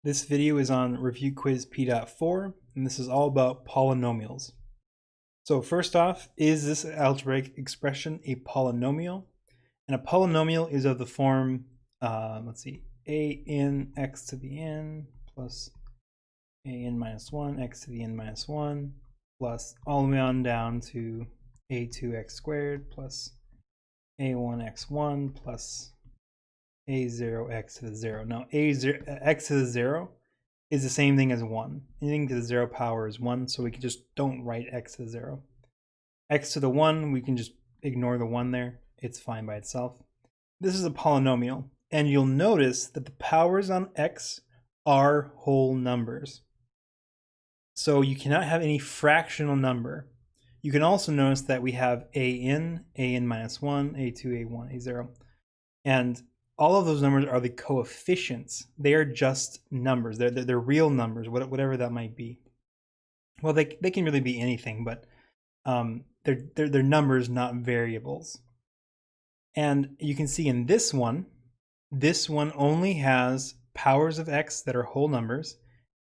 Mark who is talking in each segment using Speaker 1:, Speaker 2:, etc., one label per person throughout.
Speaker 1: This video is on Review Quiz P.4, and this is all about polynomials. So first off, is this algebraic expression a polynomial? And a polynomial is of the form, let's see, a n x to the n plus a n minus 1 x to the n minus 1 plus all the way on down to a2x squared plus a1x1 plus a0 x to the 0. Now a0 x to the 0 is the same thing as 1. Anything to the 0 power is 1, so we can just don't write x to the 0. X to the 1, we can just ignore the 1 there. It's fine by itself. This is a polynomial, and you'll notice that the powers on x are whole numbers. So you cannot have any fractional number. You can also notice that we have an minus 1, a2, a1, a0. And all of those numbers are the coefficients. They are just numbers. They're real numbers, whatever that might be. Well, they can really be anything, but they're numbers, not variables. And you can see in this one only has powers of x that are whole numbers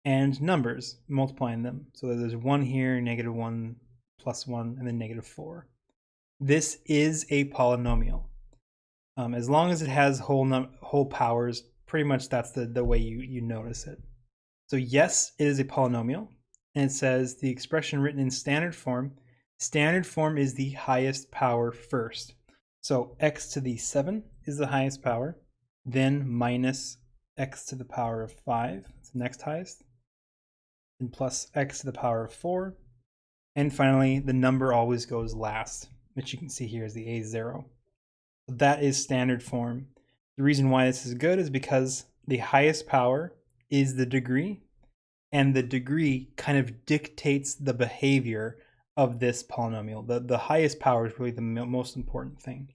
Speaker 1: and numbers multiplying them. So there's 1 here, -1, +1, and then -4. This is a polynomial. As long as it has whole powers, pretty much that's the way you notice it. So yes, it is a polynomial, and it says the expression written in standard form is the highest power first. So x to the 7 is the highest power, then minus x to the power of 5, it's the next highest, and plus x to the power of 4, and finally the number always goes last, which you can see here is the a0. That is standard form. The reason why this is good is because the highest power is the degree, and the degree kind of dictates the behavior of this polynomial. The highest power is really the most important thing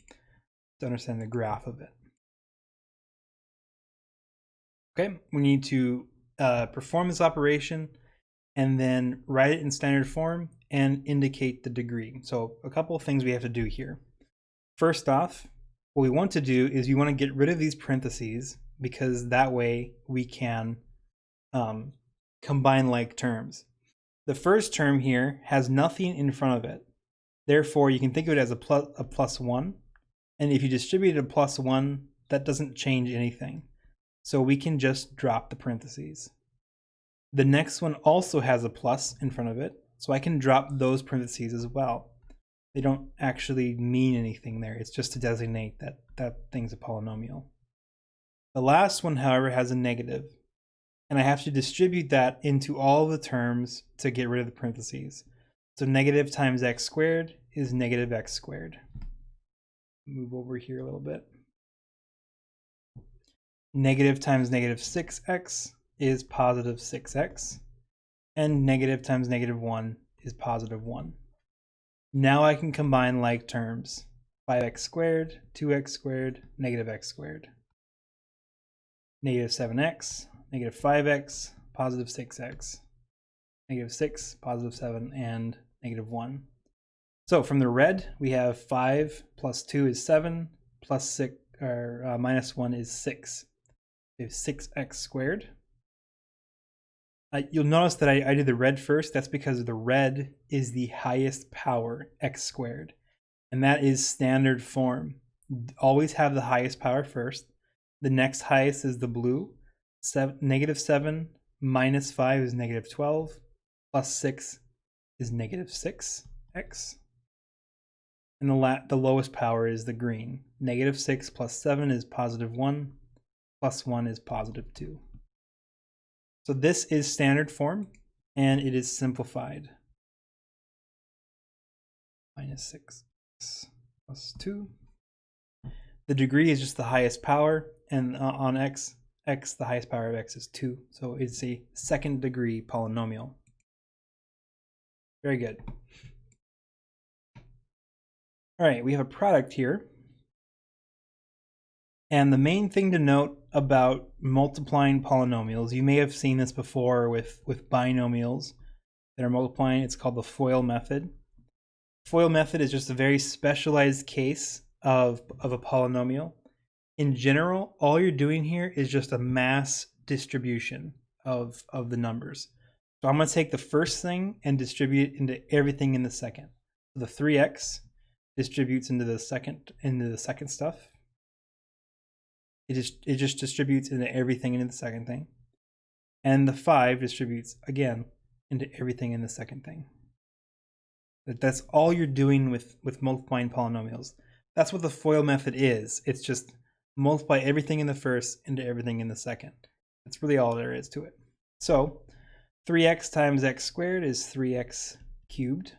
Speaker 1: to understand the graph of it. Okay, we need to perform this operation and then write it in standard form and indicate the degree. So a couple of things we have to do here. First off, what we want to do is we want to get rid of these parentheses, because that way we can combine like terms. The first term here has nothing in front of it. Therefore, you can think of it as a plus 1. And if you distribute a +1, that doesn't change anything. So we can just drop the parentheses. The next one also has a plus in front of it, so I can drop those parentheses as well. They don't actually mean anything there. It's just to designate that thing's a polynomial. The last one, however, has a negative, and I have to distribute that into all the terms to get rid of the parentheses. So negative times x squared is negative x squared. Move over here a little bit. Negative times negative 6x is positive 6x, and negative times -1 is positive 1. Now I can combine like terms. 5x squared, 2x squared, negative x squared. Negative 7x, negative 5x, positive 6x. Negative 6, positive 7, and -1. So from the red, we have 5 plus 2 is 7, plus 6, or minus 1 is 6. We have 6x squared. You'll notice that I did the red first. That's because the red is the highest power, x squared. And that is standard form. Always have the highest power first. The next highest is the blue. -7 minus 5 is -12. Plus 6 is -6x. And the lowest power is the green. -6 plus 7 is +1. Plus 1 is +2. So this is standard form, and it is simplified. -6x plus 2. The degree is just the highest power, and on x, the highest power of x is 2. So it's a second degree polynomial. Very good. All right, we have a product here. And the main thing to note about multiplying polynomials, you may have seen this before with binomials that are multiplying. It's called the FOIL method. FOIL method is just a very specialized case of a polynomial. In general, all you're doing here is just a mass distribution. of the numbers. So I'm going to take the first thing and distribute it into everything in the second. So the 3x distributes into the second stuff. It just distributes into everything into the second thing. And the 5 distributes again into everything in the second thing. That's all you're doing with multiplying polynomials. That's what the FOIL method is. It's just multiply everything in the first into everything in the second. That's really all there is to it. So 3x times x squared is 3x cubed.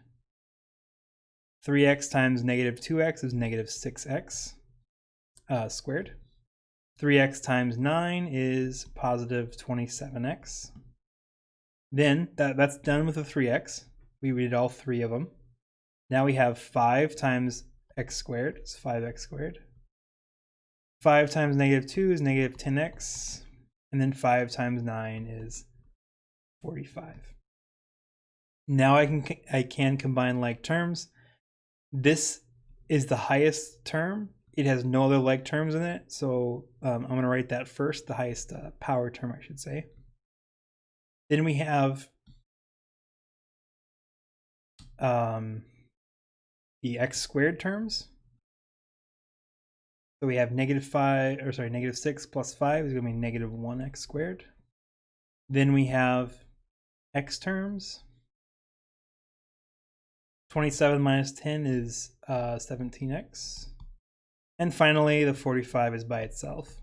Speaker 1: 3x times negative 2x is negative 6x squared. 3x times 9 is positive 27x. Then that's done with the 3x. We did all three of them. Now we have 5 times x squared. It's 5x squared. 5 times negative 2 is negative 10x. And then 5 times 9 is 45. Now I can combine like terms. This is the highest term. It has no other like terms in it, so I'm going to write that first, the highest power term, I should say. Then we have the x squared terms. So we have negative 6 plus 5 is going to be negative 1x squared. Then we have x terms. 27 minus 10 is 17x. And finally, the 45 is by itself.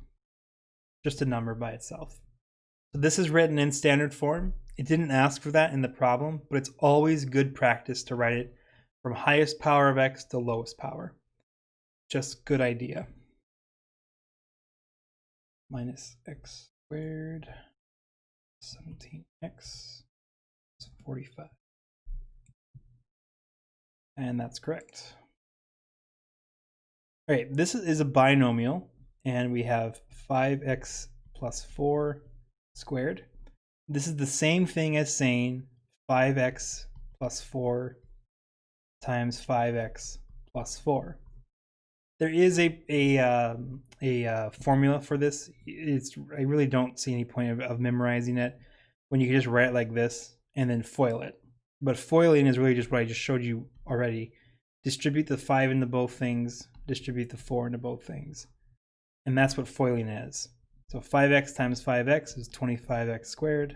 Speaker 1: Just a number by itself. So this is written in standard form. It didn't ask for that in the problem, but it's always good practice to write it from highest power of x to lowest power. Just good idea. Minus x squared, 17x, 45. And that's correct. All right, this is a binomial, and we have 5x plus 4 squared. This is the same thing as saying 5x plus 4 times 5x plus 4. There is a formula for this. I really don't see any point of memorizing it when you can just write it like this and then FOIL it. But FOILing is really just what I just showed you already. Distribute the 5 into both things, distribute the 4 into both things. And that's what FOILing is. So 5x times 5x is 25x squared.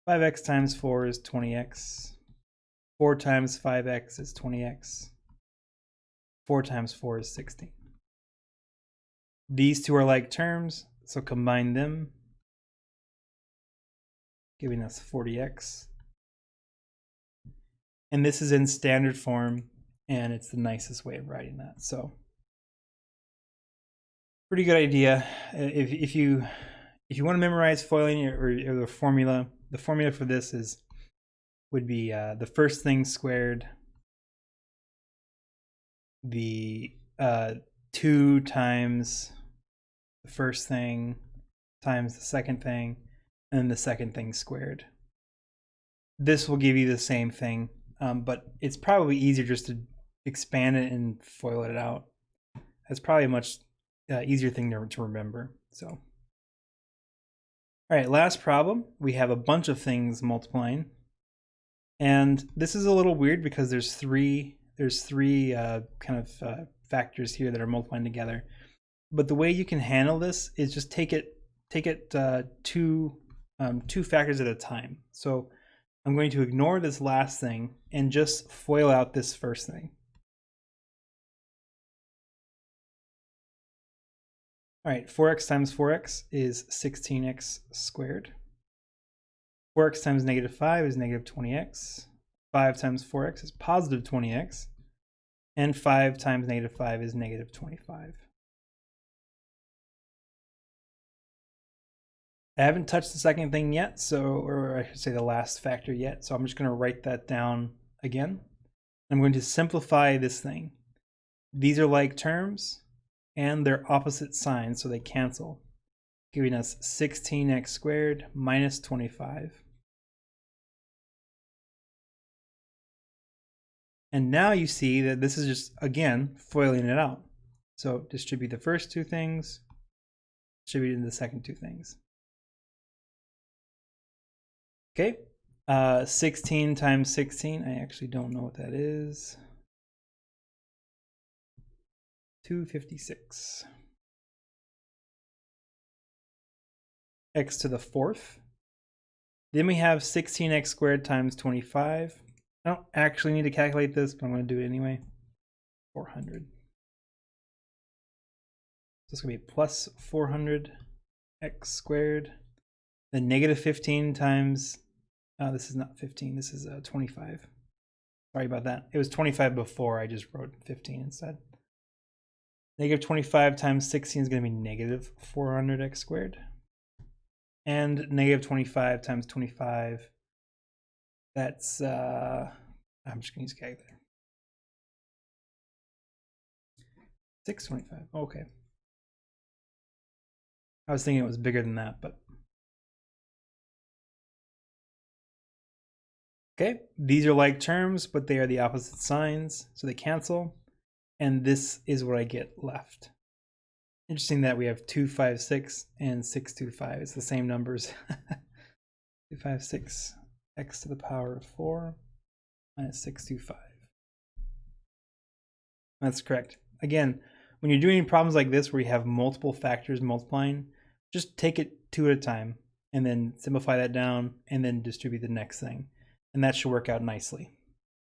Speaker 1: 5x times 4 is 20x. 4 times 5x is 20x. 4 times 4 is 16. These two are like terms, so combine them, giving us 40x. And this is in standard form, and it's the nicest way of writing that. So pretty good idea. If you want to memorize FOILing or the formula for this would be the first thing squared, the 2 times the first thing times the second thing, and then the second thing squared. This will give you the same thing, but it's probably easier just to expand it and FOIL it out. That's probably a much easier thing to remember. So, all right, last problem. We have a bunch of things multiplying, and this is a little weird because there's three kind of factors here that are multiplying together. But the way you can handle this is just take it two factors at a time. So I'm going to ignore this last thing and just FOIL out this first thing. All right, 4x times 4x is 16x squared. 4x times negative 5 is negative 20x. 5 times 4x is positive 20x. And 5 times negative 5 is negative 25. I haven't touched the second thing yet, or I should say the last factor yet, so I'm just going to write that down again. I'm going to simplify this thing. These are like terms, and they're opposite signs, so they cancel, giving us 16x squared minus 25. And now you see that this is just, again, FOILing it out. So distribute the first two things, distribute into the second two things. Okay, 16 times 16, I actually don't know what that is. 256. X to the fourth. Then we have 16x squared times 25. I don't actually need to calculate this, but I'm going to do it anyway. 400. So it's going to be plus 400 x squared. Then negative 15 times, this is not 15, this is 25. Sorry about that. It was 25 before, I just wrote 15 instead. Negative 25 times 16 is going to be negative 400x squared. And negative 25 times 25, that's, I'm just going to use a calculator. 625, okay. I was thinking it was bigger than that, but. Okay, these are like terms, but they are the opposite signs, so they cancel. And this is what I get left. Interesting that we have 256 and 625. It's the same numbers. 256 x to the power of 4 minus 625. That's correct. Again, when you're doing problems like this where you have multiple factors multiplying, just take it 2 at a time and then simplify that down and then distribute the next thing. And that should work out nicely.